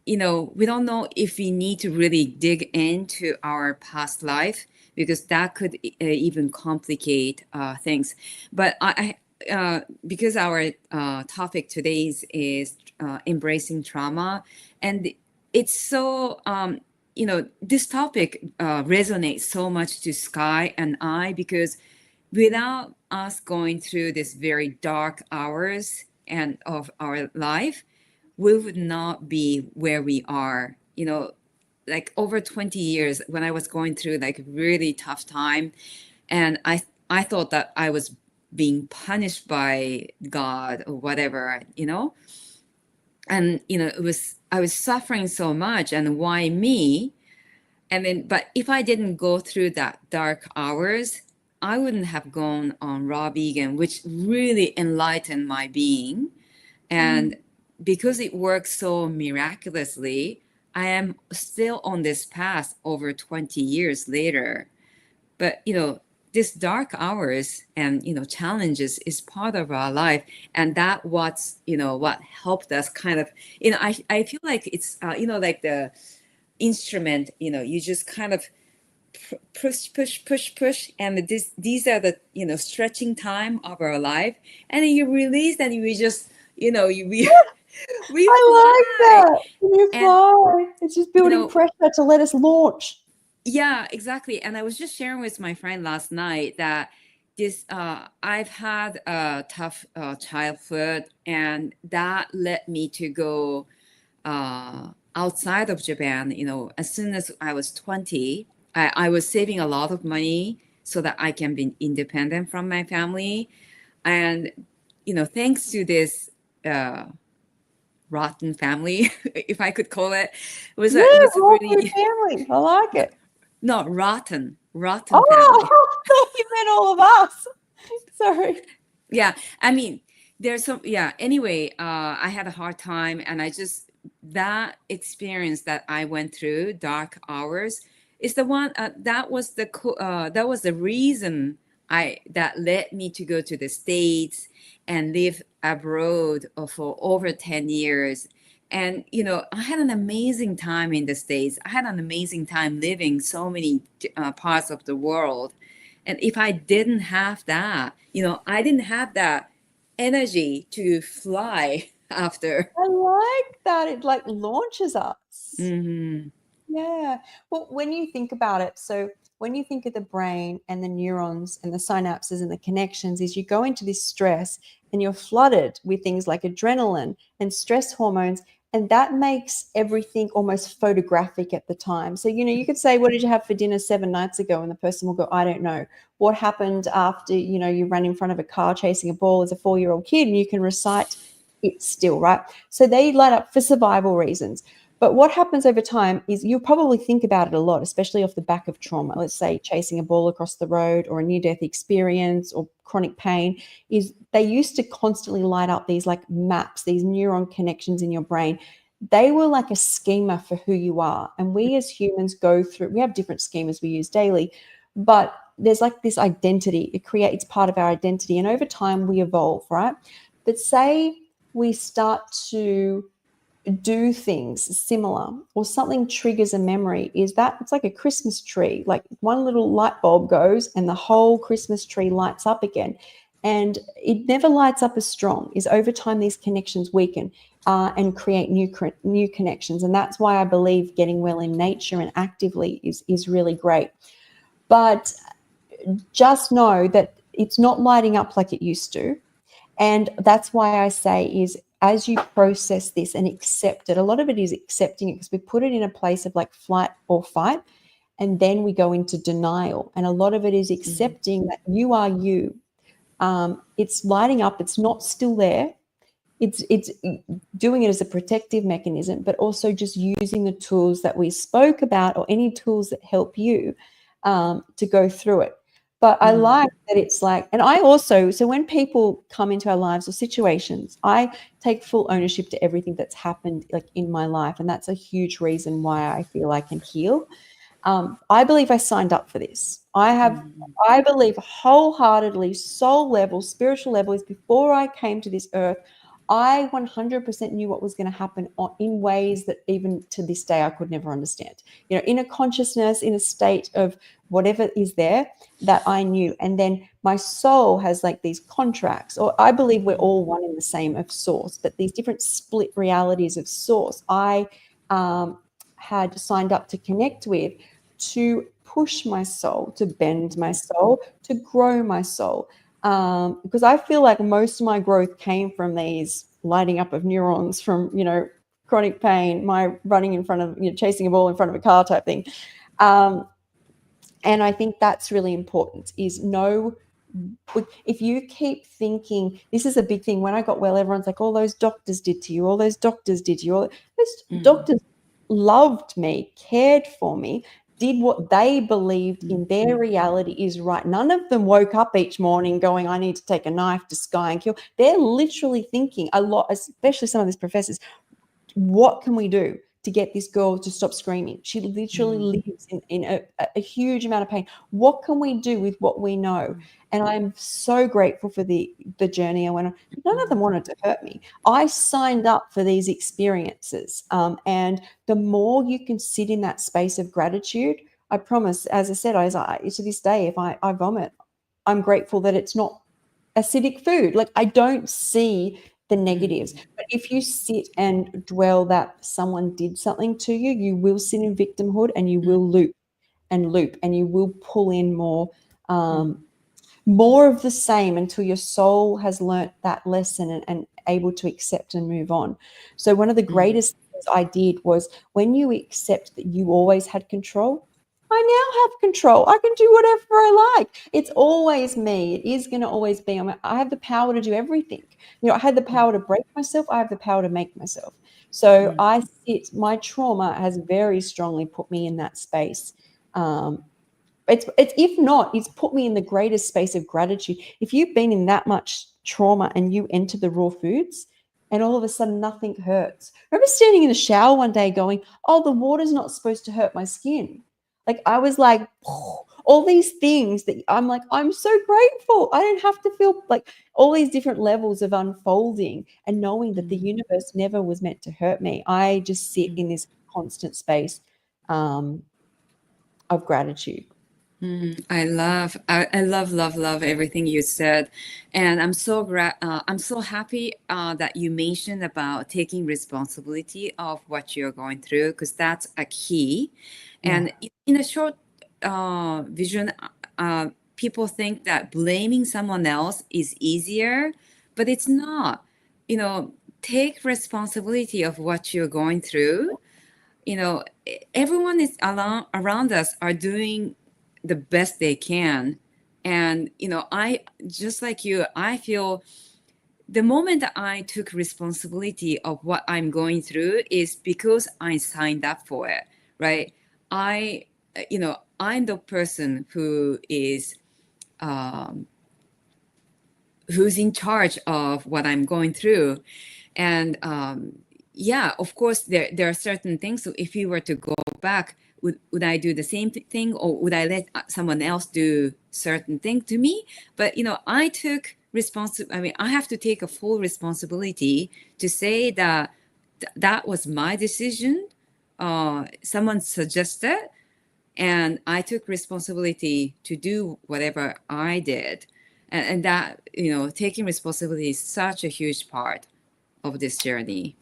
we don't know if we need to really dig into our past life, because that could even complicate things. But because our topic today is embracing trauma, and it's so this topic resonates so much to Sky and I, because without us going through this very dark hours and of our life, we would not be where we are. Like over 20 years when I was going through like really tough time, and I thought that I was being punished by God or whatever, and I was suffering so much, and why me? And then, but if I didn't go through that dark hours, I wouldn't have gone on raw vegan, which really enlightened my being. And because it works so miraculously, I am still on this path over 20 years later. But, this dark hours and, challenges is part of our life. And that what helped us kind of, I feel like it's, like the instrument, you just kind of push. And these are the, stretching time of our life. And then you release and we just, we I like fly. that. You And fly. It's just building pressure to let us launch. yeah, exactly. And I was just sharing with my friend last night that this I've had a tough childhood, and that led me to go outside of Japan. As soon as I was 20, I was saving a lot of money so that I can be independent from my family. And thanks to this rotten family, if I could call it, was Yeah, it was whole food really family. I like it. not rotten family. Oh, you meant all of us. Sorry. Yeah, I mean, there's some, yeah, anyway, I had a hard time, and that experience that I went through, dark hours, is the one, that was the reason I that led me to go to the States and live abroad for over 10 years. And I had an amazing time in the States. I had an amazing time living so many parts of the world. And if I didn't have that, I didn't have that energy to fly after. I like that. It like launches us. Hmm. Yeah. Well, when you think about it, so when you think of the brain and the neurons and the synapses and the connections, is you go into this stress and you're flooded with things like adrenaline and stress hormones. And that makes everything almost photographic at the time. So, you could say, what did you have for dinner 7 nights ago? And the person will go, I don't know. What happened after, you ran in front of a car chasing a ball as a 4-year-old kid, and you can recite it still, right? So they light up for survival reasons. But what happens over time is you'll probably think about it a lot, especially off the back of trauma. Let's say chasing a ball across the road or a near-death experience or chronic pain, is they used to constantly light up these like maps, these neuron connections in your brain. They were like a schema for who you are. And we as humans we have different schemas we use daily, but there's like this identity. It creates part of our identity. And over time we evolve, right? But say we start to do things similar or something triggers a memory, is that it's like a Christmas tree, like one little light bulb goes and the whole Christmas tree lights up again, and it never lights up as strong. Is over time these connections weaken and create new connections. And that's why I believe getting well in nature and actively is really great. But just know that it's not lighting up like it used to. And that's why I say is, as you process this and accept it, a lot of it is accepting it, because we put it in a place of like flight or fight, and then we go into denial. And a lot of it is accepting that you are you. It's lighting up. It's not still there. It's doing it as a protective mechanism, but also just using the tools that we spoke about, or any tools that help you to go through it. But I like that it's like, and I also, so when people come into our lives or situations, I take full ownership to everything that's happened like in my life. And that's a huge reason why I feel I can heal. I believe I signed up for this. I believe wholeheartedly, soul level, spiritual level, is before I came to this earth, I 100% knew what was going to happen in ways that even to this day I could never understand. In a consciousness, in a state of whatever is there, that I knew. And then my soul has like these contracts, or I believe we're all one in the same of source, but these different split realities of source I had signed up to connect with, to push my soul, to bend my soul, to grow my soul. Because I feel like most of my growth came from these lighting up of neurons from, chronic pain, my running in front of, chasing a ball in front of a car type thing. And I think that's really important, is if you keep thinking, this is a big thing. When I got well, everyone's like, all those doctors did to you, all those doctors did to you, all those doctors loved me, cared for me, did what they believed in their reality is right. None of them woke up each morning going, I need to take a knife to sky and kill. They're literally thinking a lot, especially some of these professors, what can we do to get this girl to stop screaming? She literally lives in a huge amount of pain. What can we do with what we know? And I'm so grateful for the journey I went on. None of them wanted to hurt me. I signed up for these experiences. And the more you can sit in that space of gratitude, I promise, as I said, to this day, if I vomit, I'm grateful that it's not acidic food. Like, I don't see the negatives. But if you sit and dwell that someone did something to you, you will sit in victimhood, and you will loop, and you will pull in more of the same until your soul has learnt that lesson and able to accept and move on. So one of the greatest things I did was, when you accept that you always had control, I now have control. I can do whatever I like. It's always me. It is going to always be. I have the power to do everything. I had the power to break myself. I have the power to make myself. So my trauma has very strongly put me in that space. It's if not, it's put me in the greatest space of gratitude. If you've been in that much trauma and you enter the raw foods and all of a sudden nothing hurts. I remember standing in the shower one day going, oh, the water's not supposed to hurt my skin. Like I was like, all these things that I'm like, I'm so grateful. I don't have to feel like all these different levels of unfolding and knowing that the universe never was meant to hurt me. I just sit in this constant space of gratitude. I love everything you said, and I'm so happy that you mentioned about taking responsibility of what you're going through, because that's a key. Yeah. And in a short vision, people think that blaming someone else is easier, but it's not. You know, take responsibility of what you're going through. You know, everyone is around us are doing the best they can. And, you know, I, just like you, I feel the moment that I took responsibility of what I'm going through is because I signed up for it, right? I, you know, I'm the person who is, who's in charge of what I'm going through. And yeah, of course, there are certain things. So if you were to go back, would I do the same thing, or would I let someone else do certain thing to me? But you know, I took I mean, I have to take a full responsibility to say that that was my decision. Someone suggested, and I took responsibility to do whatever I did. And that, you know, taking responsibility is such a huge part of this journey.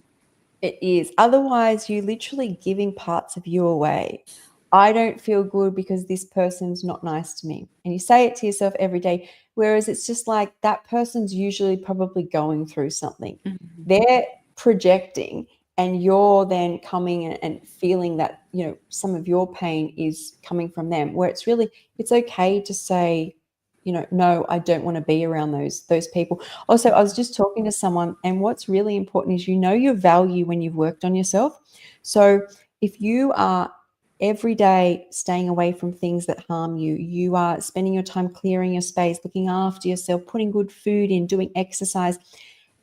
It is. Otherwise, you literally giving parts of you away. I don't feel good because this person's not nice to me. And you say it to yourself every day. Whereas it's just like that person's usually probably going through something. Mhm. They're projecting, and you're then coming and feeling that, you know, some of your pain is coming from them. Where it's really, it's okay to say, you know, no, I don't want to be around those people. Also, I was just talking to someone, and what's really important is you know your value when you've worked on yourself. So if you are every day staying away from things that harm you, you are spending your time clearing your space, looking after yourself, putting good food in, doing exercise,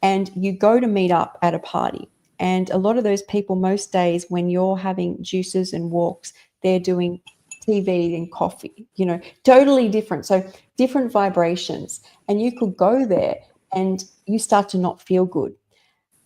and you go to meet up at a party. And a lot of those people, most days when you're having juices and walks, they're doing TV and coffee, you know, totally different. So different vibrations. And you could go there and you start to not feel good.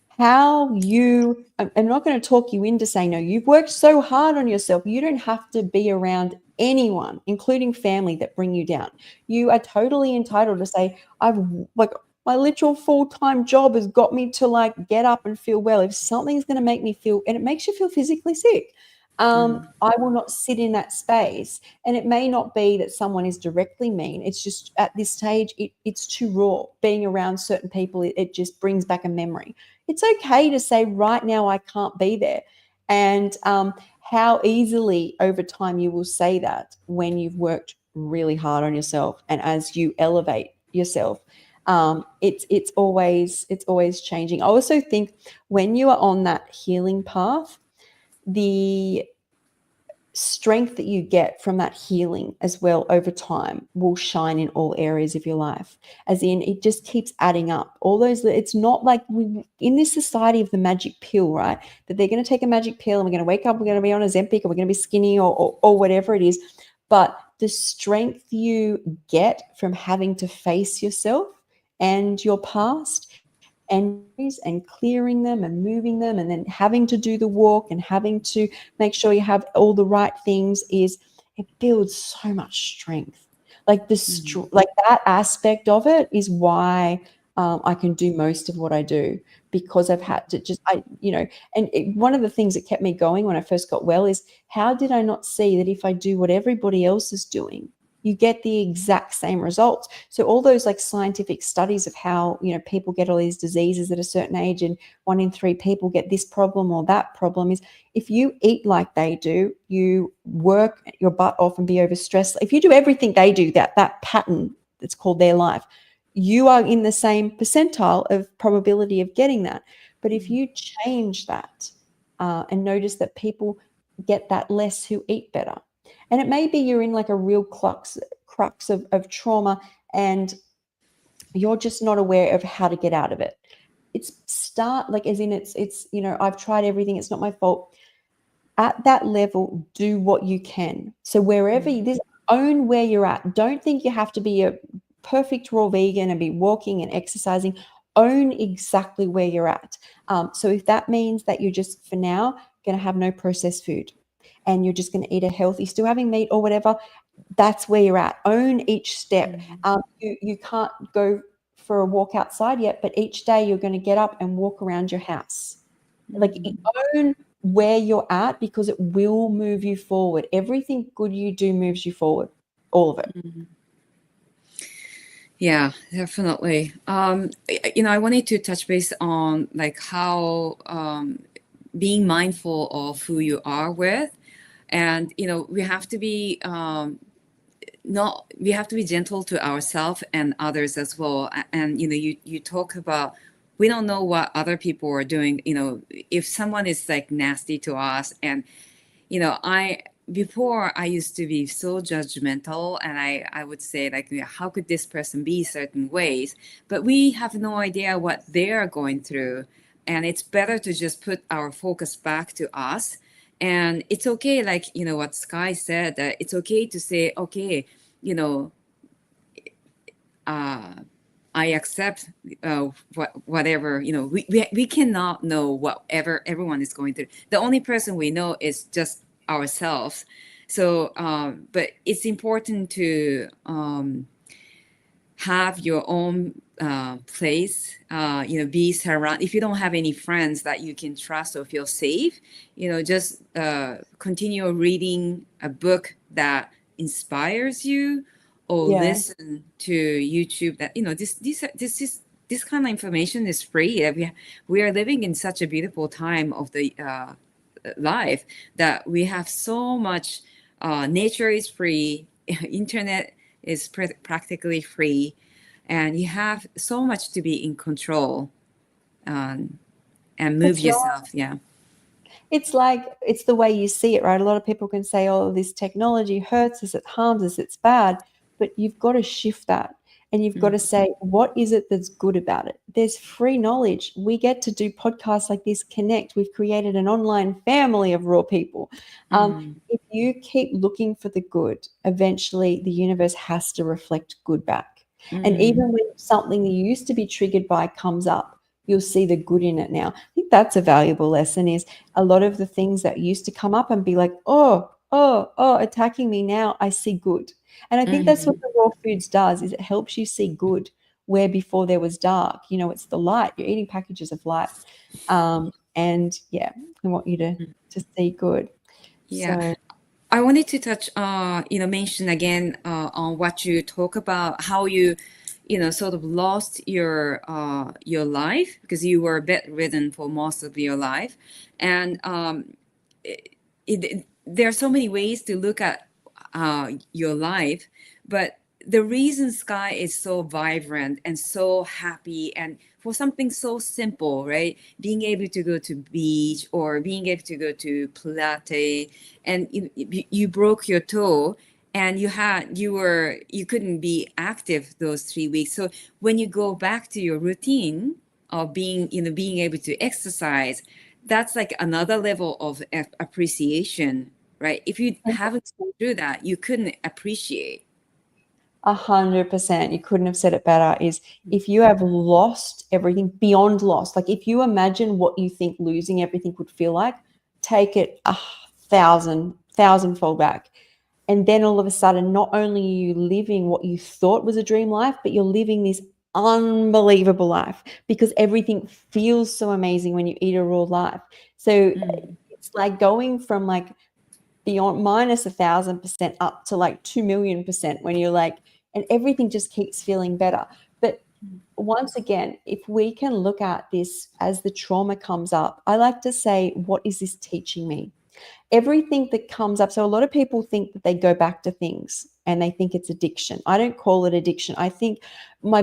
How you, I'm not going to talk you into saying no. You've worked so hard on yourself. You don't have to be around anyone, including family, that bring you down. You are totally entitled to say, I've like my literal full-time job has got me to like get up and feel well. If something's going to make me feel, and it makes you feel physically sick, I will not sit in that space. And it may not be that someone is directly mean. It's just at this stage, it's too raw. Being around certain people, it just brings back a memory. It's okay to say right now I can't be there. And how easily over time you will say that when you've worked really hard on yourself and as you elevate yourself. It's always changing. I also think when you are on that healing path, the strength that you get from that healing as well over time will shine in all areas of your life. As in, it just keeps adding up. All those, it's not like we in this society of the magic pill, right? That they're going to take a magic pill and we're going to wake up, we're going to be on Ozempic, or we're going to be skinny, or whatever it is. But the strength you get from having to face yourself and your past and clearing them and moving them, and then having to do the walk and having to make sure you have all the right things, is it builds so much strength. Like like that aspect of it is why I can do most of what I do, because I've had to just and one of the things that kept me going when I first got well is, how did I not see that if I do what everybody else is doing, you get the exact same results? So all those like scientific studies of how, people get all these diseases at a certain age, and 1 in 3 people get this problem or that problem, is if you eat like they do, you work your butt off and be overstressed. If you do everything they do, that pattern that's called their life, you are in the same percentile of probability of getting that. But if you change that and notice that people get that less who eat better, and it may be you're in like a real crux of trauma, and you're just not aware of how to get out of it. It's start like as in it's I've tried everything, it's not my fault. At that level, do what you can. So wherever Mm, this, own where you're at. Don't think you have to be a perfect raw vegan and be walking and exercising. Own exactly where you're at. So if that means that you're just for now going to have no processed food and you're just going to eat a healthy, still having meat or whatever, that's where you're at. Own each step. mm, You can't go for a walk outside yet, but each day you're going to get up and walk around your house. Like mm, own where you're at because it will move you forward. Everything good you do moves you forward, all of it. mm. Yeah, definitely. I wanted to touch base on like how being mindful of who you are with, and we have to be not we have to be gentle to ourselves and others as well. And you talk about we don't know what other people are doing. If someone is like nasty to us, and I before I used to be so judgmental, and I would say like, how could this person be certain ways? But we have no idea what they are going through, and it's better to just put our focus back to us. And it's okay, like what Sky said, that it's okay to say, okay, you know uh I accept whatever. We cannot know whatever everyone is going through. The only person we know is just ourselves. So, but it's important to have your own place. Be surrounded. If you don't have any friends that you can trust or feel safe, just continue reading a book that inspires you, or Yeah. listen to YouTube. That this kind of information is free. We are living in such a beautiful time of the life, that we have so much. Nature is free. Internet is practically free, and you have so much to be in control, um, and move It's right. yourself. Yeah. It's like it's the way you see it, right? A lot of people can say, "Oh, this technology hurts us, it harms us, it's bad," but you've got to shift that, and you've got to Mm, say, "What is it that's good about it?" There's free knowledge. We get to do podcasts like this, connect. We've created an online family of raw people. mm, If you keep looking for the good, eventually the universe has to reflect good back. And mm, even when something you used to be triggered by comes up, you'll see the good in it now. I think that's a valuable lesson is a lot of the things that used to come up and be like, attacking me now, I see good. And I think that's what mm, the raw foods does is it helps you see good where before there was dark. It's the light. You're eating packages of light. And yeah, I want you mm. to see good. Yeah. So I wanted to touch, mention again on what you talk about, how you, sort of lost your life because you were bedridden for most of your life, and there are so many ways to look at your life, but the reason Sky is so vibrant and so happy, and for something so simple, right? Being able to go to beach, or being able to go to Pilates, and you broke your toe, and you couldn't be active those 3 weeks. So when you go back to your routine of being able to exercise, that's like another level of appreciation, right? If you haven't gone through that, you couldn't appreciate. 100%, you couldn't have said it better, is if you have lost everything beyond lost, like if you imagine what you think losing everything would feel like, take it a thousandfold back. And then all of a sudden, not only are you living what you thought was a dream life, but you're living this unbelievable life because everything feels so amazing when you eat a raw life. So Mm, it's like going from like beyond minus 1,000% up to like 2,000,000% when you're like, and everything just keeps feeling better. But once again, if we can look at this as the trauma comes up, I like to say, what is this teaching me? Everything that comes up. So a lot of people think that they go back to things and they think it's addiction. I don't call it addiction. I think my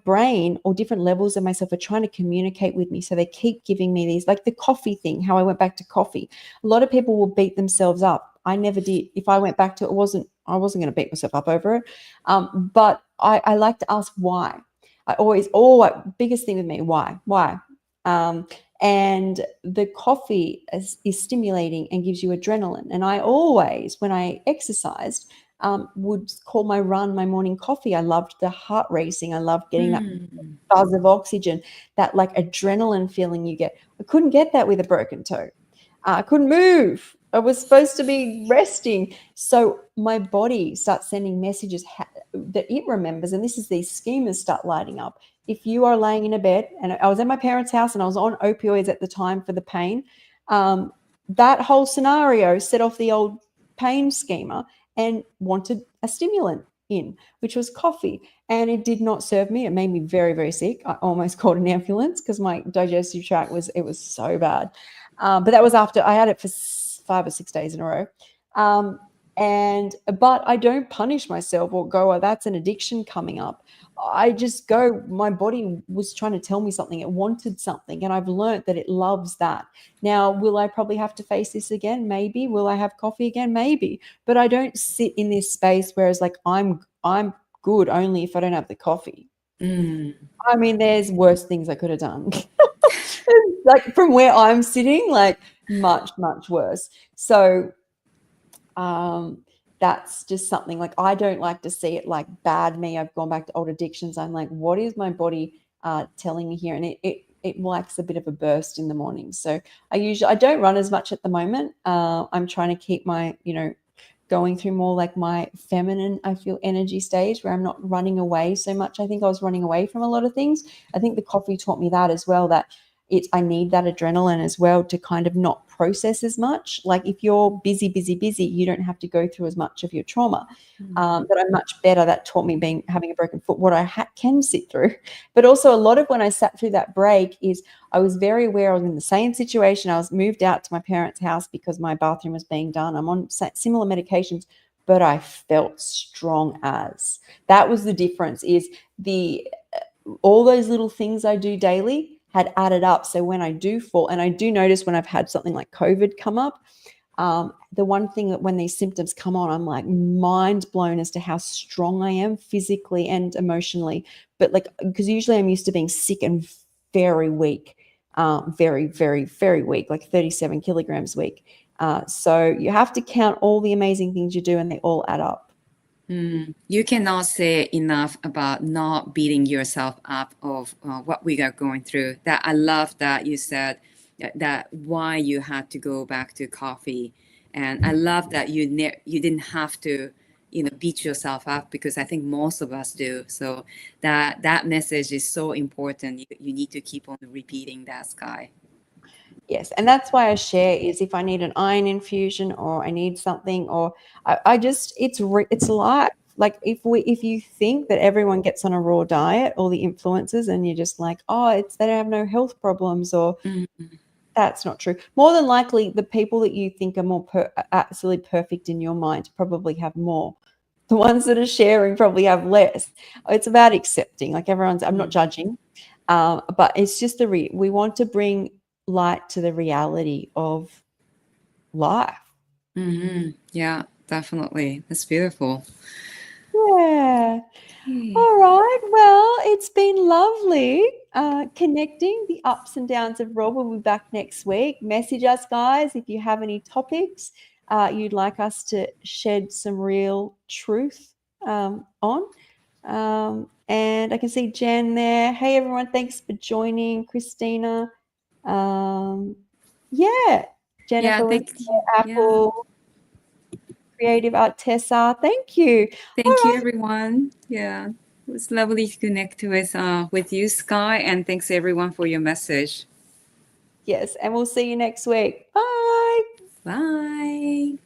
brain or different levels of myself are trying to communicate with me. So they keep giving me these, like the coffee thing, how I went back to coffee. A lot of people will beat themselves up. I never did. If I went back to it, I wasn't going to beat myself up over it. But I like to ask why. I always, biggest thing with me, why? And the coffee is stimulating and gives you adrenaline. And I always, when I exercised, would call my run my morning coffee. I loved the heart racing. I loved getting that buzz of oxygen, that like adrenaline feeling you get. I couldn't get that with a broken toe. I couldn't move. I was supposed to be resting. So my body starts sending messages that it remembers. And this is these schemas start lighting up. If you are laying in a bed, and I was at my parents' house and I was on opioids at the time for the pain, that whole scenario set off the old pain schema and wanted a stimulant in, which was coffee. And it did not serve me. It made me very, very sick. I almost called an ambulance because my digestive tract was so bad. But that was after I had it for 5 or 6 days in a row. But I don't punish myself or go, oh, that's an addiction coming up. I just go, my body was trying to tell me something. It wanted something. And I've learned that it loves that. Now, will I probably have to face this again? Maybe. Will I have coffee again? Maybe. But I don't sit in this space whereas like I'm good only if I don't have the coffee. I mean, there's worse things I could have done. Like from where I'm sitting, like much, much worse. So that's just something like I don't like to see it like bad me. I've gone back to old addictions. I'm like, what is my body telling me here? And it likes a bit of a burst in the morning. So I don't run as much at the moment. I'm trying to keep my, going through more like my feminine, I feel, energy stage where I'm not running away so much. I think I was running away from a lot of things. I think the coffee taught me that as well, that I need that adrenaline as well to kind of not process as much. Like if you're busy, you don't have to go through as much of your trauma. But I'm much better. That taught me having a broken foot, what I can sit through. But also a lot of when I sat through that break is I was very aware I was in the same situation. I was moved out to my parents' house because my bathroom was being done. I'm on similar medications, but I felt strong as. That was the difference, is all those little things I do daily had added up. So when I do fall, and I do notice when I've had something like COVID come up, the one thing that when these symptoms come on, I'm like mind blown as to how strong I am physically and emotionally. But like, because usually I'm used to being sick and very weak, very, very, very weak, like 37 kilograms weak. So you have to count all the amazing things you do and they all add up. You cannot say enough about not beating yourself up of what we are going through. That I love that you said that why you had to go back to coffee, and I love that you didn't have to beat yourself up, because I think most of us do. So that message is so important. You need to keep on repeating that, Sky. Yes, and that's why I share is if I need an iron infusion or I need something, or I just it's life. Like if you think that everyone gets on a raw diet, all the influencers, and you're just like, oh, they don't have no health problems, or that's not true. More than likely, the people that you think are more absolutely perfect in your mind probably have more. The ones that are sharing probably have less. It's about accepting. Like I'm not judging, but it's just we want to bring light to the reality of life. Yeah, definitely. That's beautiful. Yeah. Okay. All right. Well, it's been lovely connecting the ups and downs of Rob. We'll be back next week. Message us, guys, if you have any topics you'd like us to shed some real truth on. And I can see Jen there. Hey, everyone. Thanks for joining. Christina. Yeah. Yeah, Jennifer was thank you. there. Yeah. Apple. Creative Art Tessa. Thank you. All Thank you, right. everyone. Yeah, it was lovely to connect with you, Sky, and thanks everyone for your message. Yes. And we'll see you next week. Bye. Bye.